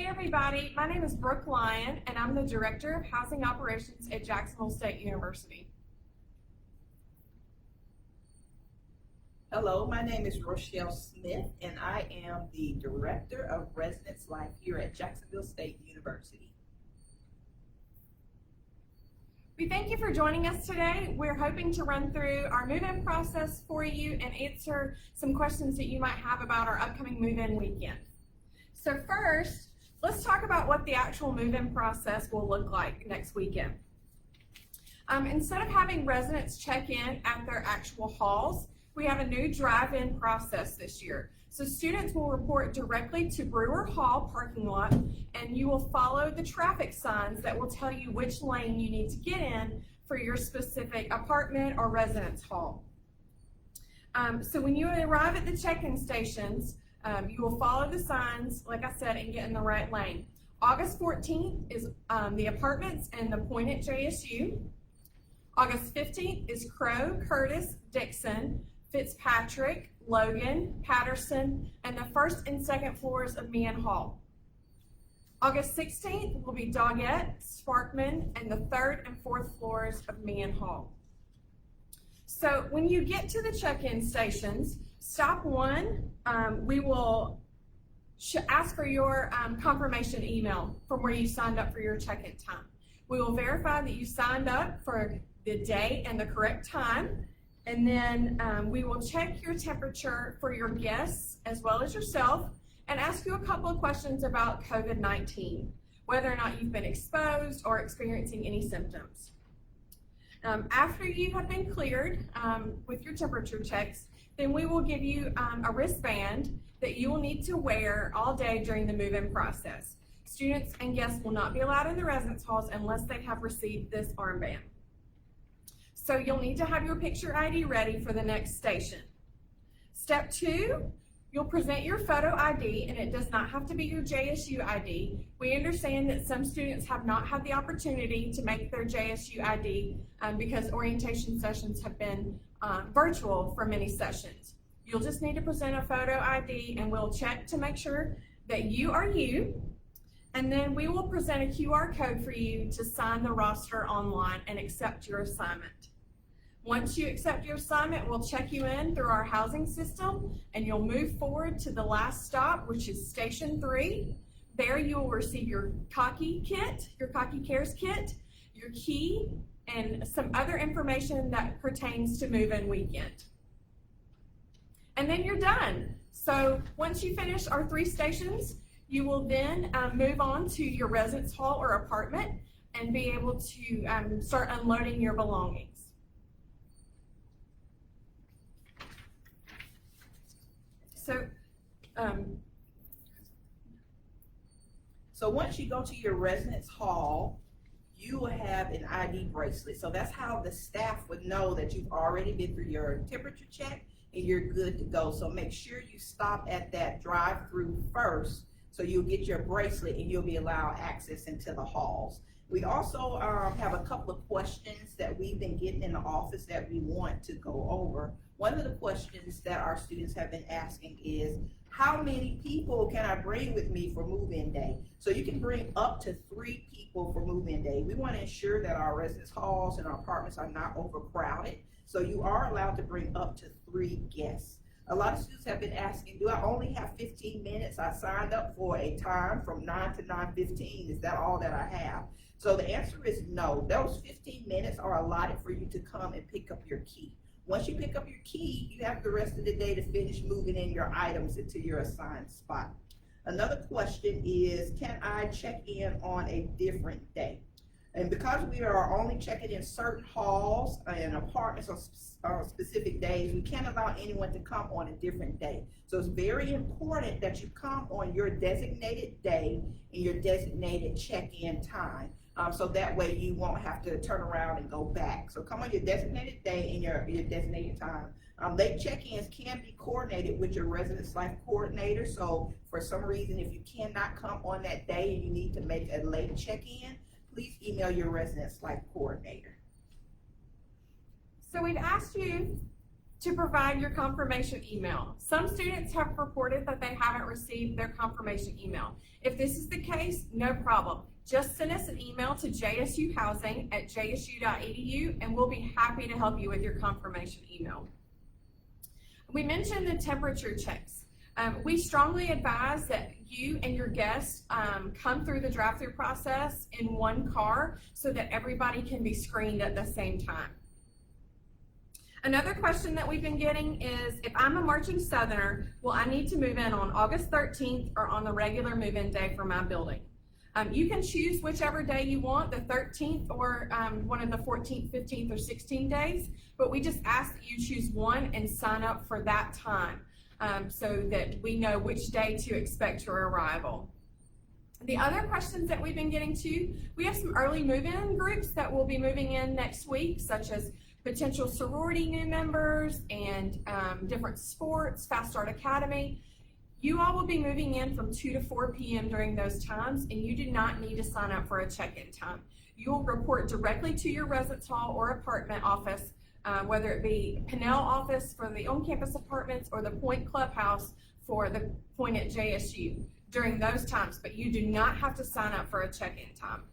Hey everybody, my name is Brooke Lyon and I'm the Director of Housing Operations at Jacksonville State University. Hello, my name is Rochelle Smith and I am the Director of Residence Life here at Jacksonville State University. We thank you for joining us today. We're hoping to run through our move-in process for you and answer some questions that you might have about our upcoming move-in weekend. So first, let's talk about what the actual move-in process will look like next weekend. Instead of having residents check in at their actual halls, we have a new drive-in process this year. So students will report directly to Brewer Hall parking lot, and you will follow the traffic signs that will tell you which lane you need to get in for your specific apartment or residence hall. So when you arrive at the check-in stations, you will follow the signs, like I said, and get in the right lane. August 14th is the apartments and the point at JSU. August 15th is Crow, Curtis, Dixon, Fitzpatrick, Logan, Patterson, and the first and second floors of Meehan Hall. August 16th will be Doggett, Sparkman, and the third and fourth floors of Meehan Hall. So when you get to the check-in stations, stop one, we will ask for your confirmation email from where you signed up for your check-in time. We will verify that you signed up for the day and the correct time, and then we will check your temperature for your guests as well as yourself and ask you a couple of questions about COVID-19, whether or not you've been exposed or experiencing any symptoms. After you have been cleared with your temperature checks, then we will give you a wristband that you will need to wear all day during the move-in process. Students and guests will not be allowed in the residence halls unless they have received this armband. So you'll need to have your picture ID ready for the next station. Step 2, you'll present your photo ID, and it does not have to be your JSU ID. We understand that some students have not had the opportunity to make their JSU ID because orientation sessions have been virtual for many sessions. You'll just need to present a photo ID and we'll check to make sure that you are you. And then we will present a QR code for you to sign the roster online and accept your assignment. Once you accept your assignment, we'll check you in through our housing system and you'll move forward to the last stop, which is Station 3. There you will receive your Cocky kit, your Cocky Cares kit, your key, and some other information that pertains to move-in weekend. And then you're done. So once you finish our 3 stations, you will then move on to your residence hall or apartment and be able to start unloading your belongings. So once you go to your residence hall, you will have an ID bracelet. So that's how the staff would know that you've already been through your temperature check and you're good to go. So make sure you stop at that drive-through first so you'll get your bracelet and you'll be allowed access into the halls. We also have a couple of questions that we've been getting in the office that we want to go over. One of the questions that our students have been asking is, how many people can I bring with me for move-in day? So you can bring up to 3 people for move-in day. We want to ensure that our residence halls and our apartments are not overcrowded. So you are allowed to bring up to 3 guests. A lot of students have been asking, do I only have 15 minutes? I signed up for a time from 9 to 9:15. Is that all that I have? So the answer is no. Those 15 minutes are allotted for you to come and pick up your key. Once you pick up your key, you have the rest of the day to finish moving in your items into your assigned spot. Another question is, can I check in on a different day? And because we are only checking in certain halls and apartments on specific days, we can't allow anyone to come on a different day. So it's very important that you come on your designated day and your designated check-in time. So that way you won't have to turn around and go back. So come on your designated day and your designated time. Late check-ins can be coordinated with your residence life coordinator. So for some reason, if you cannot come on that day and you need to make a late check-in, please email your residence life coordinator. So we've asked you to provide your confirmation email. Some students have reported that they haven't received their confirmation email. If this is the case, no problem. Just send us an email to jsuhousing@jsu.edu and we'll be happy to help you with your confirmation email. We mentioned the temperature checks. We strongly advise that you and your guests come through the drive-through process in one car so that everybody can be screened at the same time. Another question that we've been getting is, if I'm a Marching Southerner, will I need to move in on August 13th or on the regular move-in day for my building? You can choose whichever day you want, the 13th or one of the 14th, 15th, or 16th days, but we just ask that you choose one and sign up for that time so that we know which day to expect your arrival. The other questions that we've been getting to, we have some early move-in groups that will be moving in next week, such as potential sorority new members and different sports, Fast Start Academy. You all will be moving in from 2 to 4 p.m. during those times, and you do not need to sign up for a check-in time. You will report directly to your residence hall or apartment office, whether it be Pinnell office for the on-campus apartments or the Point Clubhouse for the Point at JSU during those times, but you do not have to sign up for a check-in time.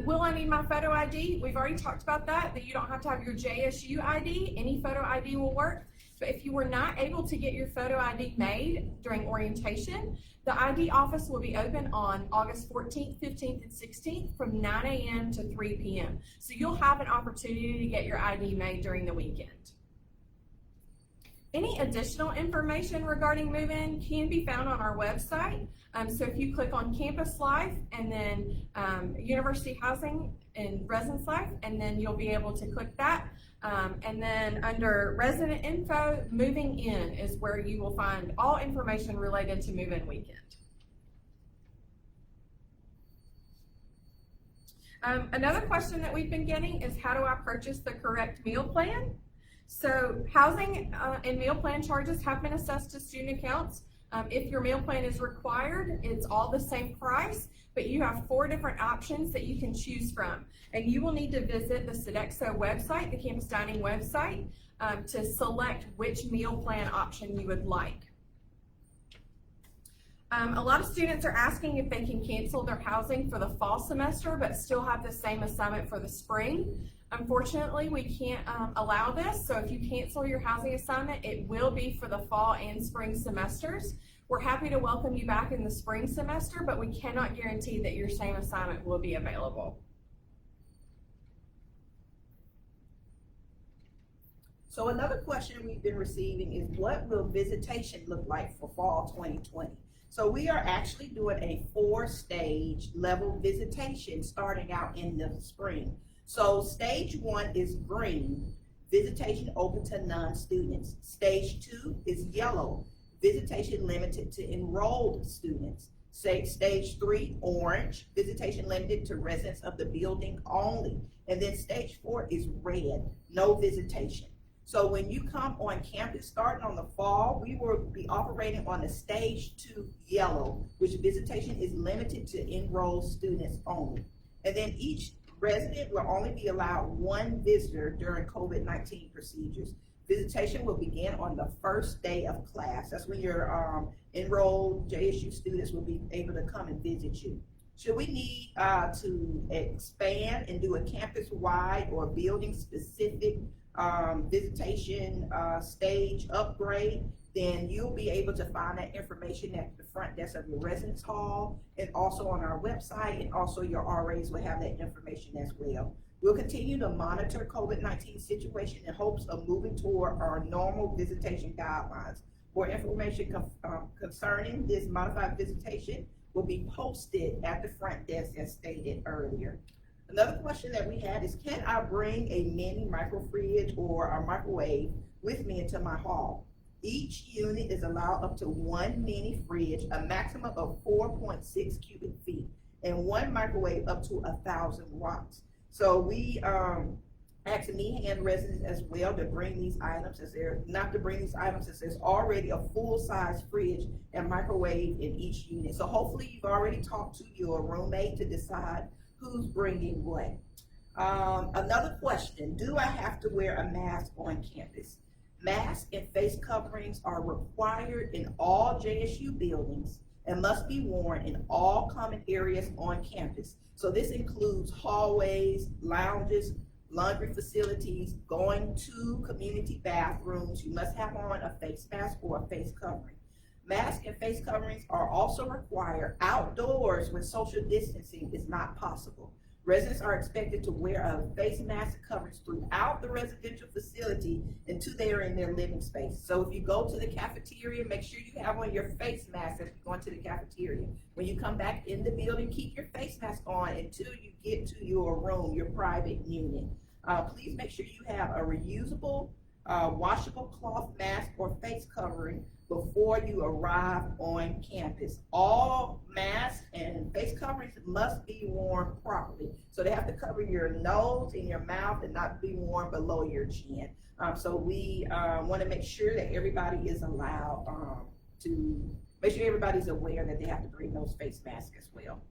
Will I need my photo ID? We've already talked about that you don't have to have your JSU ID. Any photo ID will work. But if you were not able to get your photo ID made during orientation, the ID office will be open on August 14th, 15th, and 16th from 9 a.m. to 3 p.m. So you'll have an opportunity to get your ID made during the weekend. Any additional information regarding move-in can be found on our website. So if you click on Campus Life and then University Housing and Residence Life, and then you'll be able to click that. And then under Resident Info, Moving In is where you will find all information related to move-in weekend. Another question that we've been getting is, how do I purchase the correct meal plan? So housing and meal plan charges have been assessed to student accounts. If your meal plan is required, it's all the same price, but you have 4 different options that you can choose from. And you will need to visit the Sodexo website, the campus dining website, to select which meal plan option you would like. A lot of students are asking if they can cancel their housing for the fall semester but still have the same assignment for the spring. Unfortunately, we can't allow this, so if you cancel your housing assignment, it will be for the fall and spring semesters. We're happy to welcome you back in the spring semester, but we cannot guarantee that your same assignment will be available. So another question we've been receiving is, what will visitation look like for fall 2020? So we are actually doing a 4-stage level visitation starting out in the spring. So stage 1 is green, visitation open to non-students. Stage 2 is yellow, visitation limited to enrolled students. Stage 3, orange, visitation limited to residents of the building only. And then stage 4 is red, no visitation. So when you come on campus starting on the fall, we will be operating on the stage 2 yellow, which visitation is limited to enrolled students only. And then each resident will only be allowed 1 visitor during COVID-19 procedures. Visitation will begin on the first day of class. That's when your enrolled JSU students will be able to come and visit you. Should we need to expand and do a campus-wide or building-specific visitation stage upgrade, then you'll be able to find that information at the front desk of your residence hall and also on our website, and also your RAs will have that information as well. We'll continue to monitor COVID-19 situation in hopes of moving toward our normal visitation guidelines. More information concerning this modified visitation will be posted at the front desk as stated earlier. Another question that we had is, can I bring a mini micro fridge or a microwave with me into my hall? Each unit is allowed up to 1 mini fridge, a maximum of 4.6 cubic feet, and 1 microwave up to 1,000 watts. So we ask the Meehan residents as well to bring these items, as there's already a full-size fridge and microwave in each unit. So hopefully you've already talked to your roommate to decide who's bringing what. Another question, do I have to wear a mask on campus? Masks and face coverings are required in all JSU buildings and must be worn in all common areas on campus. So this includes hallways, lounges, laundry facilities, going to community bathrooms. You must have on a face mask or a face covering. Masks and face coverings are also required outdoors when social distancing is not possible. Residents are expected to wear a face mask coverage throughout the residential facility until they are in their living space. So if you go to the cafeteria, make sure you have on your face mask as you go into the cafeteria. When you come back in the building, keep your face mask on until you get to your room, your private unit. Please make sure you have a reusable, washable cloth mask or face covering before you arrive on campus. All masks and face coverings must be worn properly. So they have to cover your nose and your mouth and not be worn below your chin. So we want to make sure that everybody is allowed to make sure everybody's aware that they have to bring those face masks as well.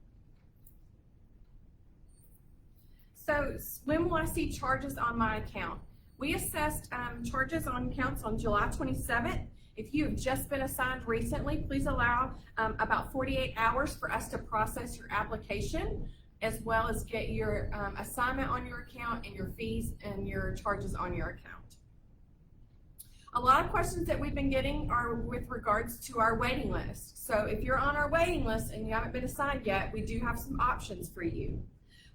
So when will I see charges on my account? We assessed charges on accounts on July 27th. If you have just been assigned recently, please allow about 48 hours for us to process your application, as well as get your assignment on your account and your fees and your charges on your account. A lot of questions that we've been getting are with regards to our waiting list. So if you're on our waiting list and you haven't been assigned yet, we do have some options for you.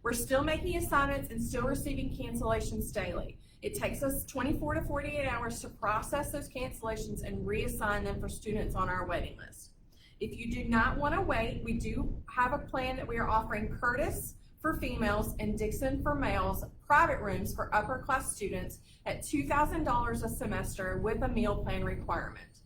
We're still making assignments and still receiving cancellations daily. It takes us 24 to 48 hours to process those cancellations and reassign them for students on our waiting list. If you do not want to wait, we do have a plan that we are offering Curtis for females and Dixon for males private rooms for upper class students at $2,000 a semester with a meal plan requirement.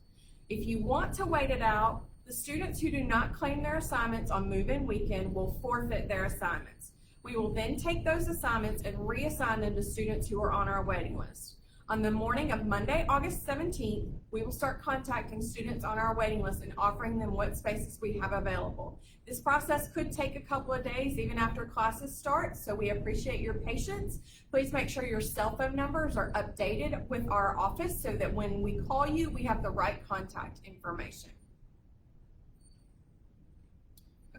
If you want to wait it out, the students who do not claim their assignments on move-in weekend will forfeit their assignments. We will then take those assignments and reassign them to students who are on our waiting list. On the morning of Monday, August 17th, we will start contacting students on our waiting list and offering them what spaces we have available. This process could take a couple of days even after classes start, so we appreciate your patience. Please make sure your cell phone numbers are updated with our office so that when we call you, we have the right contact information.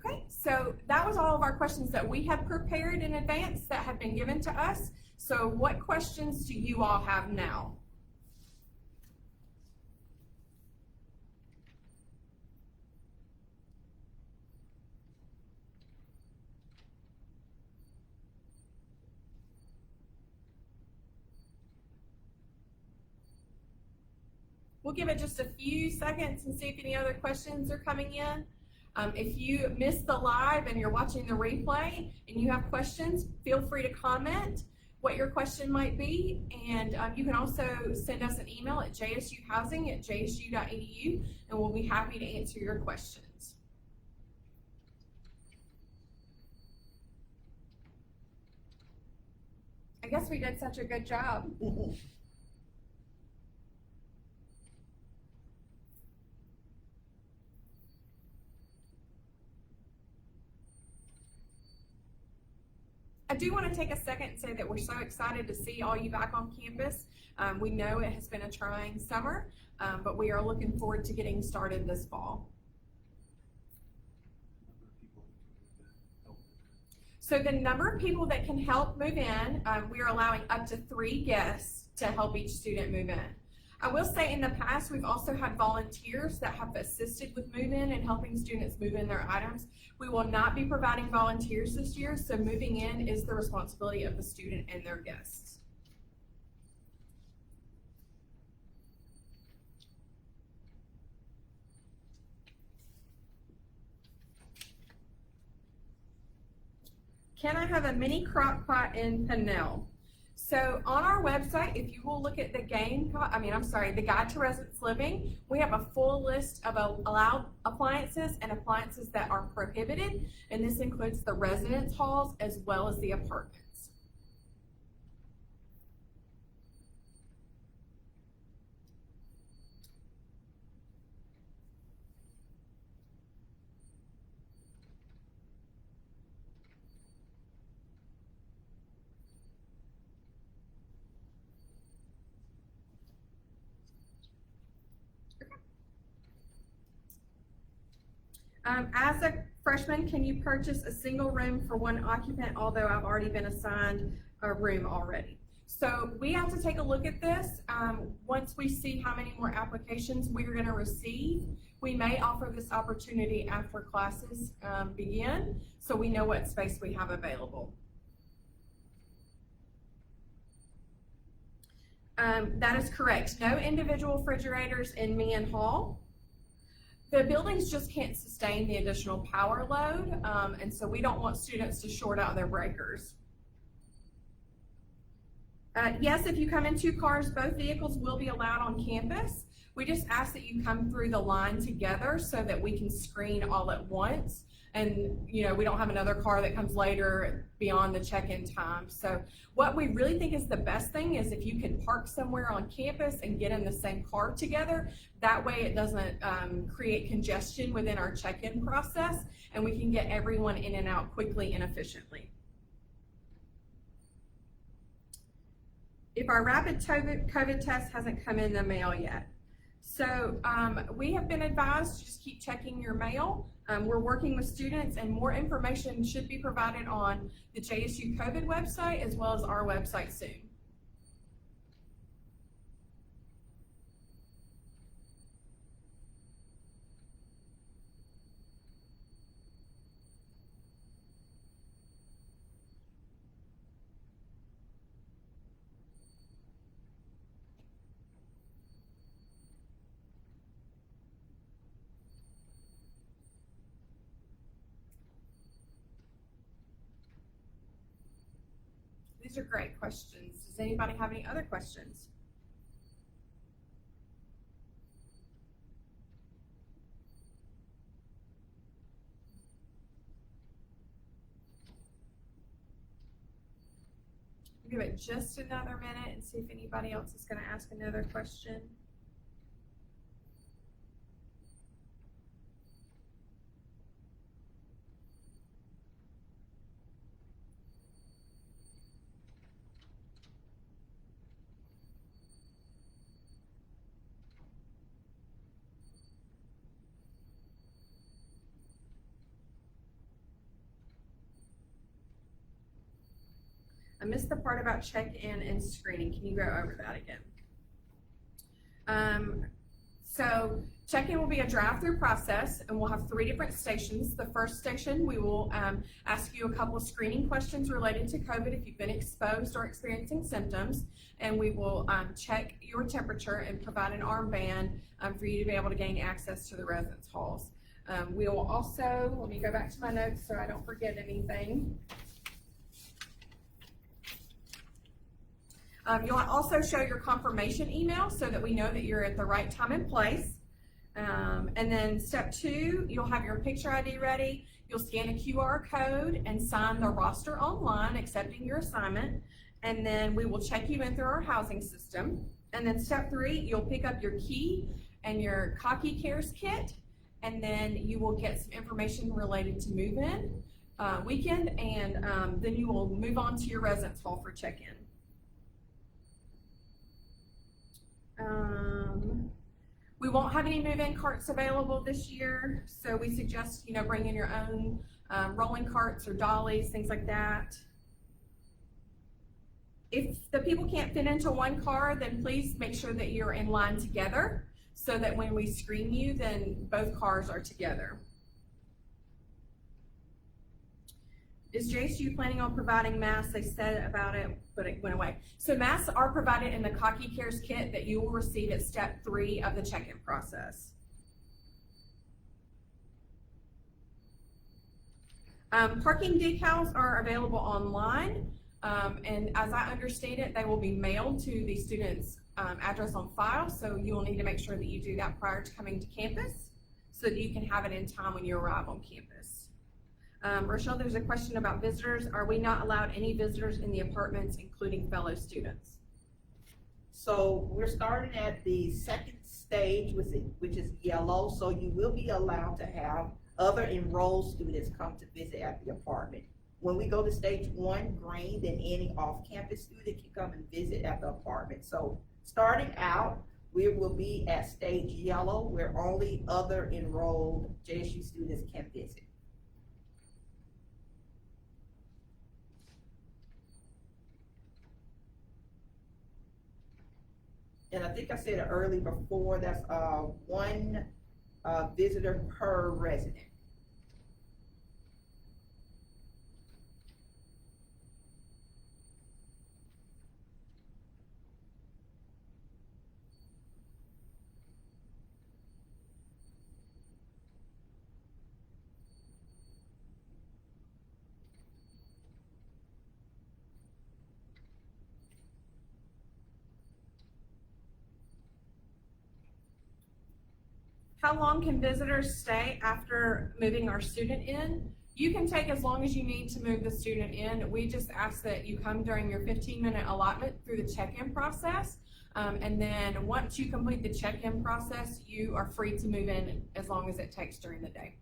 Okay, so that was all of our questions that we had prepared in advance that have been given to us. So what questions do you all have now? We'll give it just a few seconds and see if any other questions are coming in. If you missed the live and you're watching the replay and you have questions, feel free to comment what your question might be. And you can also send us an email at jsuhousing@jsu.edu and we'll be happy to answer your questions. I guess we did such a good job. I do want to take a second and say that we're so excited to see all you back on campus. We know it has been a trying summer, but we are looking forward to getting started this fall. So the number of people that can help move in, we are allowing up to 3 guests to help each student move in. I will say in the past, we've also had volunteers that have assisted with move-in and helping students move in their items. We will not be providing volunteers this year, so moving in is the responsibility of the student and their guests. Can I have a mini crock pot in Pinnell? So on our website, if you will look at the the Guide to Residence Living, we have a full list of allowed appliances and appliances that are prohibited, and this includes the residence halls as well as the apartments. As a freshman, can you purchase a single room for one occupant, although I've already been assigned a room already? So we have to take a look at this. Once we see how many more applications we're gonna receive, we may offer this opportunity after classes begin, so we know what space we have available. That is correct. No individual refrigerators in Meehan Hall. The buildings just can't sustain the additional power load, and so we don't want students to short out their breakers. Yes, if you come in 2 cars, both vehicles will be allowed on campus. We just ask that you come through the line together so that we can screen all at once. And, you know, we don't have another car that comes later beyond the check-in time. So what we really think is the best thing is if you can park somewhere on campus and get in the same car together. That way it doesn't create congestion within our check-in process, and we can get everyone in and out quickly and efficiently. If our rapid COVID test hasn't come in the mail yet. So we have been advised to just keep checking your mail. We're working with students, and more information should be provided on the JSU COVID website as well as our website soon. These are great questions. Does anybody have any other questions? Give it just another minute and see if anybody else is going to ask another question. I missed the part about check-in and screening. Can you go over that again? So check-in will be a drive-through process, and we'll have 3 different stations. The first station, we will ask you a couple of screening questions related to COVID if you've been exposed or experiencing symptoms, and we will check your temperature and provide an armband for you to be able to gain access to the residence halls. We will also, let me go back to my notes so I don't forget anything. You'll also show your confirmation email so that we know that you're at the right time and place. And then step 2, you'll have your picture ID ready. You'll scan a QR code and sign the roster online, accepting your assignment. And then we will check you in through our housing system. And then step 3, you'll pick up your key and your Cocky Cares kit. And then you will get some information related to move-in weekend. And then you will move on to your residence hall for check-in. We won't have any move-in carts available this year, so we suggest, bringing your own rolling carts or dollies, things like that. If the people can't fit into one car, then please make sure that you're in line together so that when we screen you, then both cars are together. Is JSU planning on providing masks? They said about it, but it went away. So masks are provided in the Cocky Cares kit that you will receive at step 3 of the check-in process. Parking decals are available online, and as I understand it, they will be mailed to the student's address on file, so you will need to make sure that you do that prior to coming to campus so that you can have it in time when you arrive on campus. Rochelle, there's a question about visitors. Are we not allowed any visitors in the apartments, including fellow students? So we're starting at the second stage, which is yellow, so you will be allowed to have other enrolled students come to visit at the apartment. When we go to stage 1, green, then any off-campus student can come and visit at the apartment. So starting out, We will be at stage yellow, where only other enrolled JSU students can visit. And I think I said it early before, that's one visitor per resident. How long can visitors stay after moving our student in? You can take as long as you need to move the student in. We just ask that you come during your 15-minute allotment through the check-in process. And then once you complete the check-in process, you are free to move in as long as it takes during the day.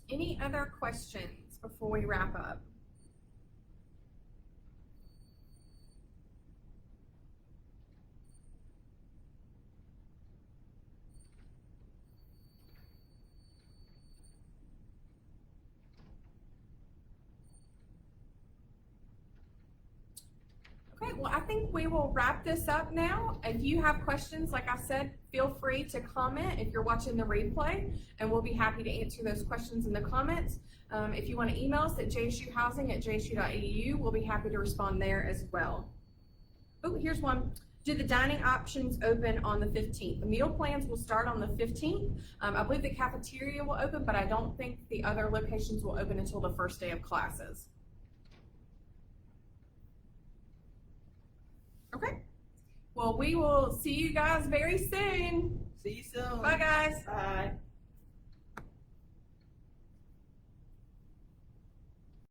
Any other questions before we wrap up? Okay, well, I think we will wrap this up now. If you have questions, like I said, feel free to comment if you're watching the replay, and we'll be happy to answer those questions in the comments. If you want to email us at jsuhousing@jsu.edu, we'll be happy to respond there as well. Oh, here's one. Do the dining options open on the 15th? The meal plans will start on the 15th. I believe the cafeteria will open, but I don't think the other locations will open until the first day of classes. Okay. Well, we will see you guys very soon. See you soon. Bye, guys. Bye.